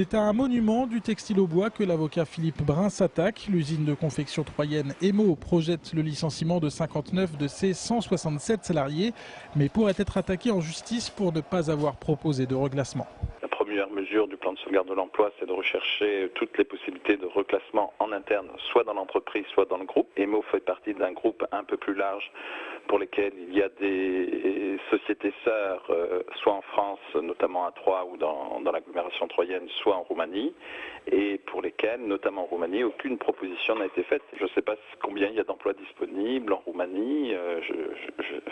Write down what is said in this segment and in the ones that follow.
C'est à un monument du textile au bois que l'avocat Philippe Brun s'attaque. L'usine de confection troyenne Emo projette le licenciement de 59 de ses 167 salariés, mais pourrait être attaqué en justice pour ne pas avoir proposé de reclassement. La première mesure du plan de sauvegarde de l'emploi, c'est de rechercher toutes les possibilités de reclassement en interne, soit dans l'entreprise, soit dans le groupe. Emo fait partie d'un groupe un peu plus large pour lesquels il y a des sociétés sœurs, soit en France, notamment à Troyes ou dans l'agglomération troyenne, soit en Roumanie, et pour lesquels, notamment en Roumanie, aucune proposition n'a été faite. Je ne sais pas combien il y a d'emplois disponibles en Roumanie,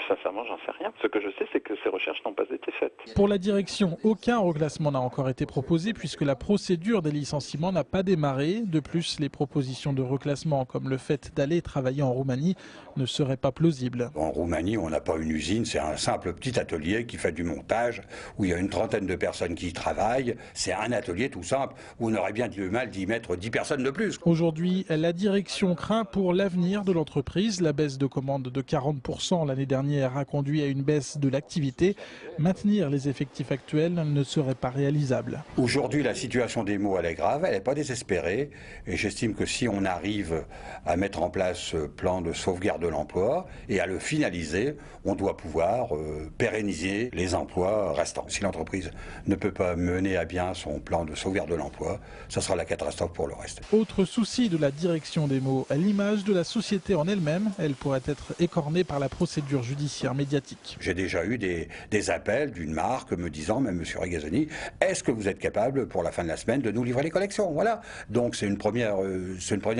sincèrement, j'en sais rien. Ce que je sais, c'est que ces recherches n'ont pas été faites. Pour la direction, aucun reclassement n'a encore été proposé puisque la procédure des licenciements n'a pas démarré. De plus, les propositions de reclassement, comme le fait d'aller travailler en Roumanie, ne seraient pas plausibles. En Roumanie, on n'a pas une usine, c'est un simple petit atelier qui fait du montage, où il y a une trentaine de personnes qui y travaillent. C'est un atelier tout simple, où on aurait bien du mal d'y mettre 10 personnes de plus. Aujourd'hui, la direction craint pour l'avenir de l'entreprise. La baisse de commandes de 40% l'année dernière a conduit à une baisse de l'activité. Maintenir les effectifs actuels ne serait pas réalisable. Aujourd'hui, la situation d'Emo, elle est grave, elle n'est pas désespérée. Et j'estime que si on arrive à mettre en place ce plan de sauvegarde de l'emploi et à le finaliser, on doit pouvoir pérenniser les emplois restants. Si l'entreprise ne peut pas mener à bien son plan de sauvegarde de l'emploi, ça sera la catastrophe pour le reste. Autre souci de la direction d'Emo, l'image de la société en elle-même. Elle pourrait être écornée par la procédure judiciaire médiatique. J'ai déjà eu des appels d'une marque me disant, même M. Regazzoni, est-ce que vous êtes capable pour la fin de la semaine de nous livrer les collections? Voilà. Donc c'est une première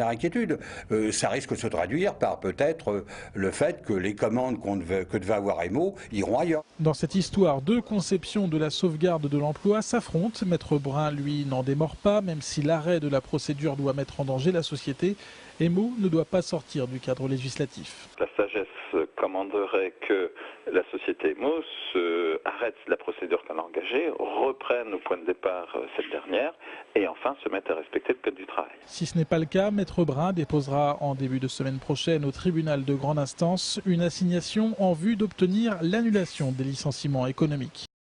inquiétude. Ça risque de se traduire par peut-être le fait que les commandes que devait avoir Emo iront ailleurs. Dans cette histoire, deux conceptions de la sauvegarde de l'emploi s'affrontent. Maître Brun, lui, n'en démord pas, même si l'arrêt de la procédure doit mettre en danger la société. Emo ne doit pas sortir du cadre législatif. La sagesse commanderait que la société Emo arrête la procédure qu'elle a engagée, reprenne au point de départ cette dernière et enfin se mette à respecter le code du travail. Si ce n'est pas le cas, Maître Brun déposera en début de semaine prochaine au tribunal de grande instance une assignation en vue d'obtenir l'annulation des licenciements économiques.